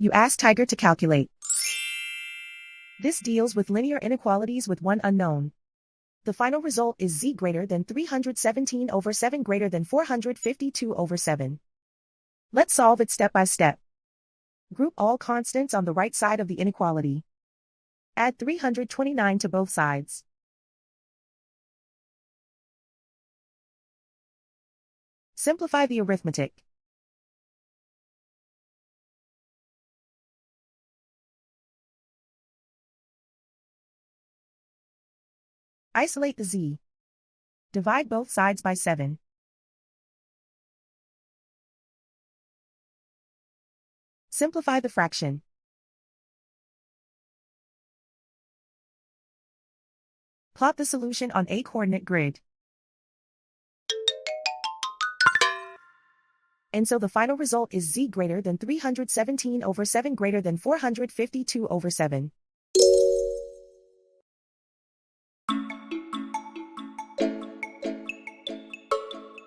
You ask Tiger to calculate. This deals with linear inequalities with one unknown. The final result is z greater than 317 over 7 greater than 452 over 7. Let's solve it step by step. Group all constants on the right side of the inequality. Add 329 to both sides. Simplify the arithmetic. Isolate the z. Divide both sides by 7. Simplify the fraction. Plot the solution on a coordinate grid. And so the final result is z greater than 317 over 7 greater than 452 over 7.